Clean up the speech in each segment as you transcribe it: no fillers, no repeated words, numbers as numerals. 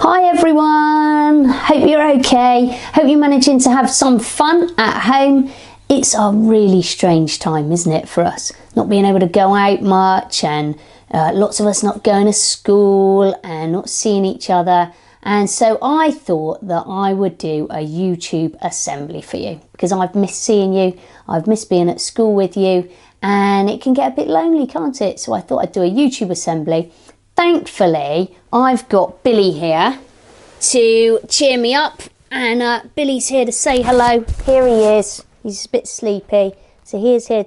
Hi everyone, hope you're okay. Hope you're managing to have some fun at home. It's a really strange time, isn't it, for us? Not being able to go out much and lots of us not going to school and not seeing each other. And so I thought that I would do a YouTube assembly for you because I've missed seeing you, I've missed being at school with you, and it can get a bit lonely, can't it? So I thought I'd do a YouTube assembly. Thankfully, I've got Billy here to cheer me up, and Billy's here to say hello. Here he is. He's a bit sleepy, so he's here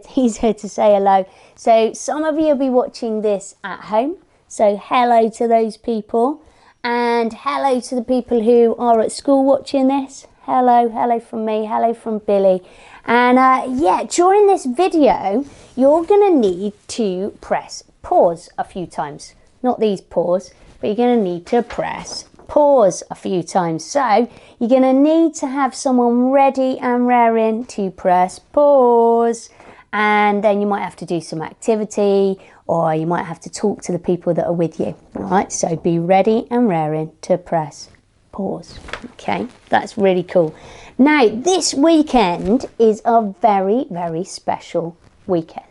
to say hello. So some of you will be watching this at home, so hello to those people, and hello to the people who are at school watching this. Hello from me, hello from Billy. And yeah, during this video, you're going to need to press pause a few times. Not these pause, but you're going to need to press pause a few times. So you're going to need to have someone ready and raring to press pause. And then you might have to do some activity, or you might have to talk to the people that are with you. All right, so be ready and raring to press pause. Okay, that's really cool. Now, this weekend is a very, very special weekend.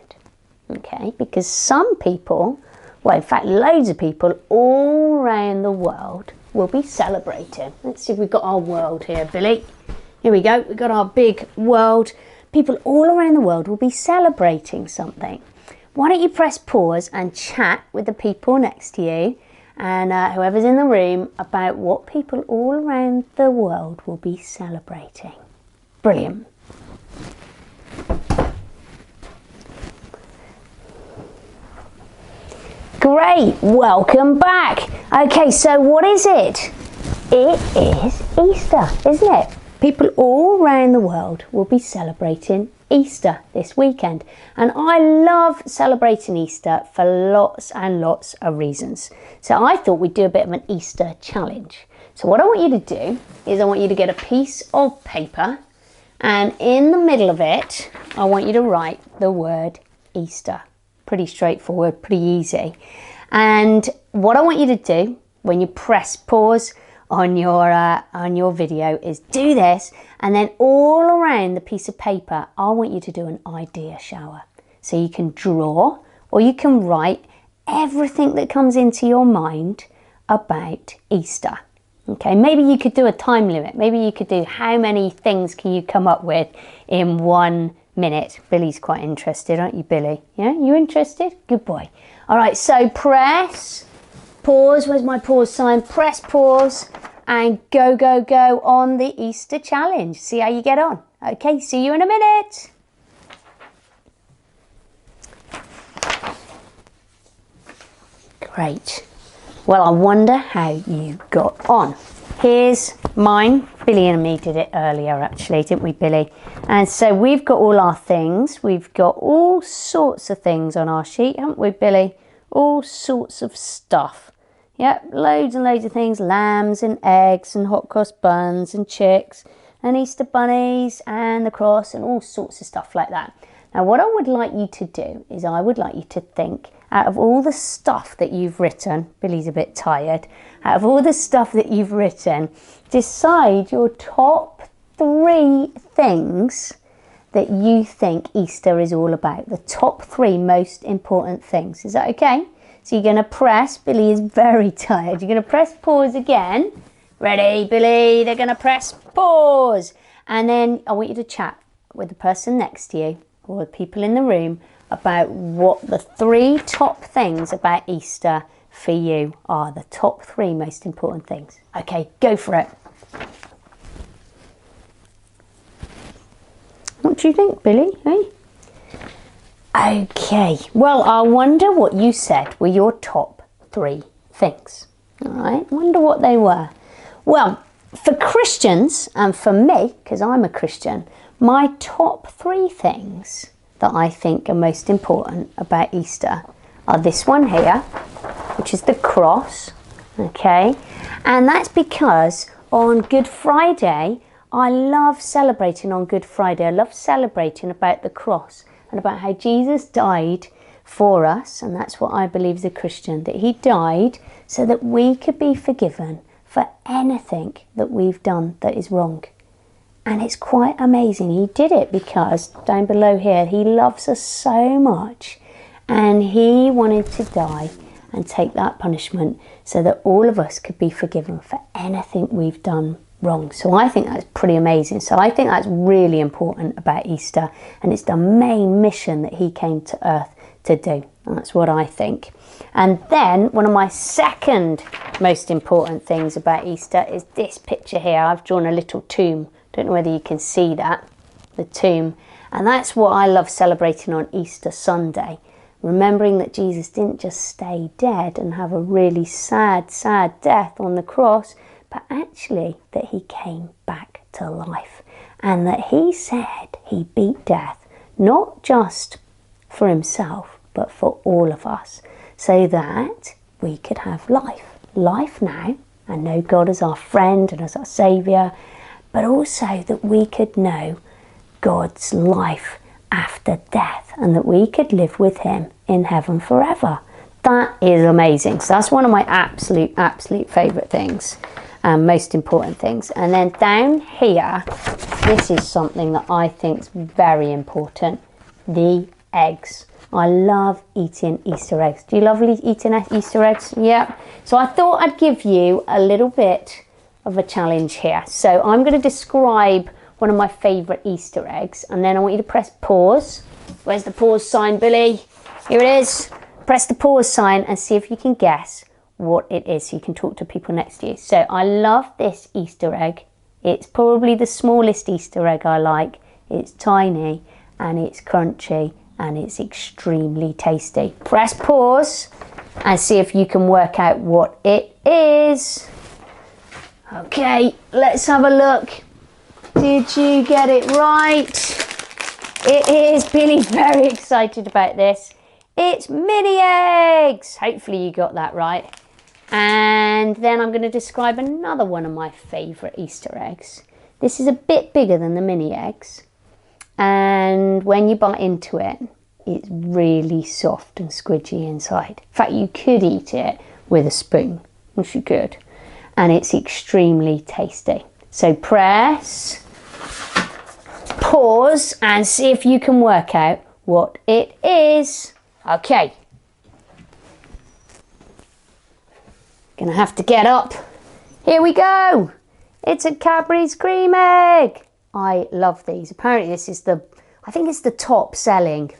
Okay, because some people, well, in fact, loads of people all around the world will be celebrating. Let's see if we've got our world here, Billy. Here we go. We've got our big world. People all around the world will be celebrating something. Why don't you press pause and chat with the people next to you and whoever's in the room about what people all around the world will be celebrating. Brilliant. Great, welcome back. Okay, so what is it? It is Easter, isn't it? People all around the world will be celebrating Easter this weekend. And I love celebrating Easter for lots and lots of reasons. So I thought we'd do a bit of an Easter challenge. So what I want you to do is I want you to get a piece of paper, and in the middle of it, I want you to write the word Easter. Pretty straightforward, pretty easy. And what I want you to do when you press pause on your video is do this, and then all around the piece of paper I want you to do an idea shower. So you can draw or you can write everything that comes into your mind about Easter. Okay, maybe you could do a time limit. Maybe you could do how many things can you come up with in 1 minute. Billy's quite interested, aren't you, Billy? Yeah, you interested? Good boy. All right, so press pause. Where's my pause sign? Press pause and go on the Easter challenge. See how you get on. Okay, see you in a minute. Great. Well, I wonder how you got on. Here's mine. Billy and me did it earlier, actually, didn't we, Billy? And so we've got all our things. We've got all sorts of things on our sheet, haven't we, Billy? All sorts of stuff. Yep, loads and loads of things. Lambs and eggs and hot cross buns and chicks and Easter bunnies and the cross and all sorts of stuff like that. Now, what I would like you to do is I would like you to think, out of all the stuff that you've written, Billy's a bit tired, out of all the stuff that you've written, decide your top 3 things that you think Easter is all about. The top 3 most important things. Is that okay? So you're going to press, Billy is very tired, you're going to press pause again. Ready, Billy? They're going to press pause. And then I want you to chat with the person next to you or the people in the room about what the 3 top things about Easter for you are. The top 3 most important things. Okay, go for it. What do you think, Billy? Hey? Okay, well, I wonder what you said were your top 3 things. All right, wonder what they were. Well, for Christians and for me, because I'm a Christian, my top 3 things that I think are most important about Easter are this one here, which is the cross, okay? And that's because on Good Friday, I love celebrating on Good Friday. I love celebrating about the cross and about how Jesus died for us, and that's what I believe as a Christian, that he died so that we could be forgiven for anything that we've done that is wrong. And it's quite amazing. He did it because, down below here, he loves us so much. And he wanted to die and take that punishment so that all of us could be forgiven for anything we've done wrong. So I think that's pretty amazing. So I think that's really important about Easter. And it's the main mission that he came to earth to do. That's what I think. And then one of my second most important things about Easter is this picture here. I've drawn a little tomb. Don't know whether you can see that, the tomb. And that's what I love celebrating on Easter Sunday. Remembering that Jesus didn't just stay dead and have a really sad, sad death on the cross, but actually that he came back to life. And that he said he beat death, not just for himself, but for all of us, so that we could have life. Life now, and know God as our friend and as our saviour, but also that we could know God's life after death and that we could live with him in heaven forever. That is amazing. So that's one of my absolute favourite things, most important things. And then down here, this is something that I think is very important, the eggs. I love eating Easter eggs. Do you love eating Easter eggs? Yeah. So I thought I'd give you a little bit of a challenge here. So I'm going to describe one of my favourite Easter eggs, and then I want you to press pause. Where's the pause sign, Billy? Here it is. Press the pause sign and see if you can guess what it is, so you can talk to people next to you. So I love this Easter egg. It's probably the smallest Easter egg I like. It's tiny and it's crunchy and it's extremely tasty. Press pause and see if you can work out what it is. Okay, let's have a look. Did you get it right? It is. Billy's very excited about this. It's mini eggs. Hopefully you got that right. And then I'm going to describe another one of my favourite Easter eggs. This is a bit bigger than the mini eggs. And when you bite into it, it's really soft and squidgy inside. In fact, you could eat it with a spoon, which you could. And it's extremely tasty. So press pause and see if you can work out what it is. Okay. Gonna have to get up. Here we go. It's a Cadbury's cream egg. I love these. Apparently this is I think it's the top selling.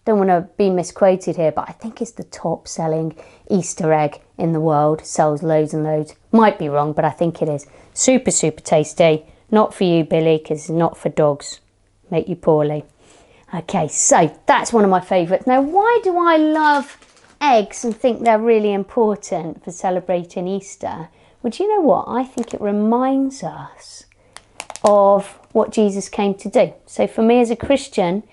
Don't want to be misquoted here, but I think it's the top selling Easter egg in the world. Sells loads and loads. Might be wrong, but I think it is. Super, super tasty. Not for you, Billy, because it's not for dogs. Make you poorly. Okay, so that's one of my favourites. Now, why do I love eggs and think they're really important for celebrating Easter? Well, do you know what? I think it reminds us of what Jesus came to do. So for me as a Christian,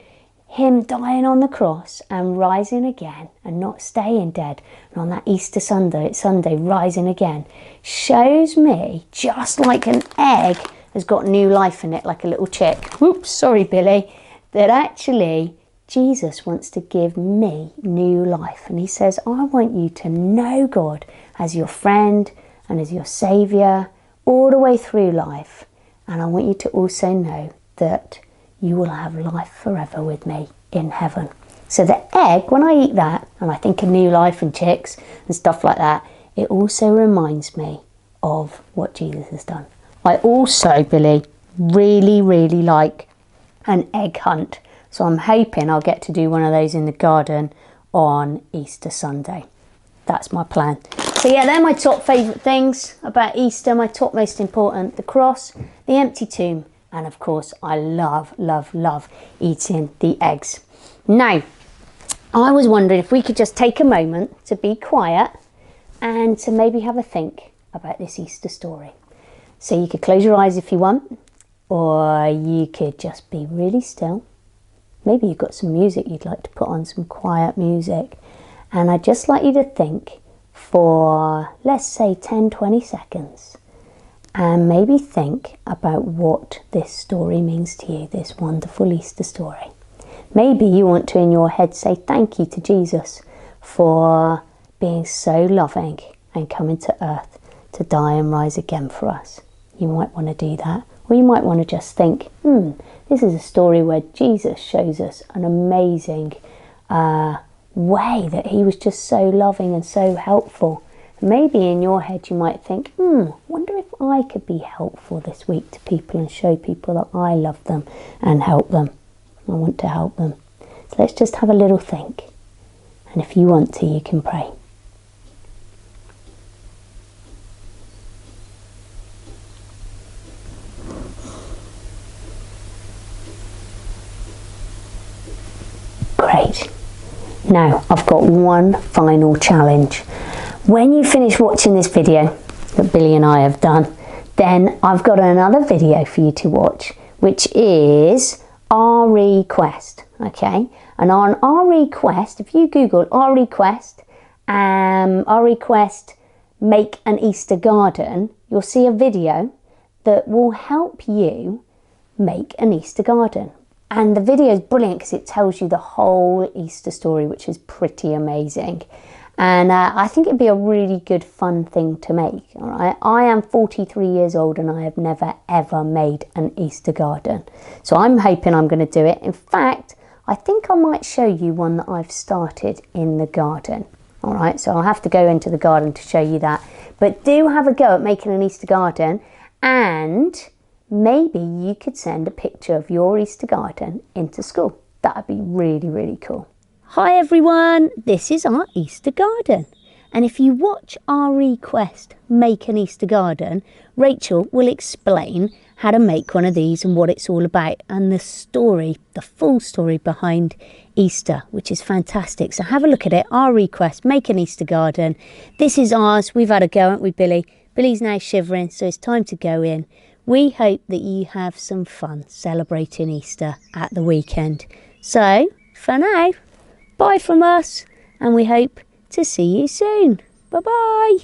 him dying on the cross and rising again and not staying dead, and on that Easter Sunday rising again, shows me, just like an egg has got new life in it, like a little chick. Oops, sorry, Billy. That actually Jesus wants to give me new life. And he says, I want you to know God as your friend and as your saviour all the way through life. And I want you to also know that you will have life forever with me in heaven. So the egg, when I eat that, and I think of new life and chicks and stuff like that, it also reminds me of what Jesus has done. I also, Billy, really, really like an egg hunt. So I'm hoping I'll get to do one of those in the garden on Easter Sunday. That's my plan. So yeah, they're my top favourite things about Easter. My top most important, the cross, the empty tomb, and of course, I love, love, love eating the eggs. Now, I was wondering if we could just take a moment to be quiet and to maybe have a think about this Easter story. So you could close your eyes if you want, or you could just be really still. Maybe you've got some music you'd like to put on, some quiet music. And I'd just like you to think for, let's say, 10-20 seconds. And maybe think about what this story means to you, this wonderful Easter story. Maybe you want to, in your head, say thank you to Jesus for being so loving and coming to earth to die and rise again for us. You might want to do that. Or you might want to just think, this is a story where Jesus shows us an amazing way that he was just so loving and so helpful. Maybe in your head you might think, wonder if I could be helpful this week to people and show people that I love them and help them. I want to help them. So let's just have a little think. And if you want to, you can pray. Great. Now, I've got one final challenge. When you finish watching this video that Billy and I have done, then I've got another video for you to watch, which is RE Quest, okay? And on RE Quest, if you Google RE Quest make an Easter garden, you'll see a video that will help you make an Easter garden. And the video is brilliant because it tells you the whole Easter story, which is pretty amazing. And I think it'd be a really good fun thing to make, all right? I am 43 years old and I have never ever made an Easter garden. So I'm hoping I'm going to do it. In fact, I think I might show you one that I've started in the garden. All right, so I'll have to go into the garden to show you that. But do have a go at making an Easter garden, and maybe you could send a picture of your Easter garden into school. That would be really, really cool. Hi everyone, this is our Easter garden. And if you watch RE Quest Make an Easter Garden, Rachel will explain how to make one of these and what it's all about, and the story, the full story behind Easter, which is fantastic. So have a look at it, RE Quest Make an Easter Garden. This is ours. We've had a go, haven't we, Billy? Billy's now shivering, so it's time to go in. We hope that you have some fun celebrating Easter at the weekend. So, for now, bye from us, and we hope to see you soon. Bye-bye.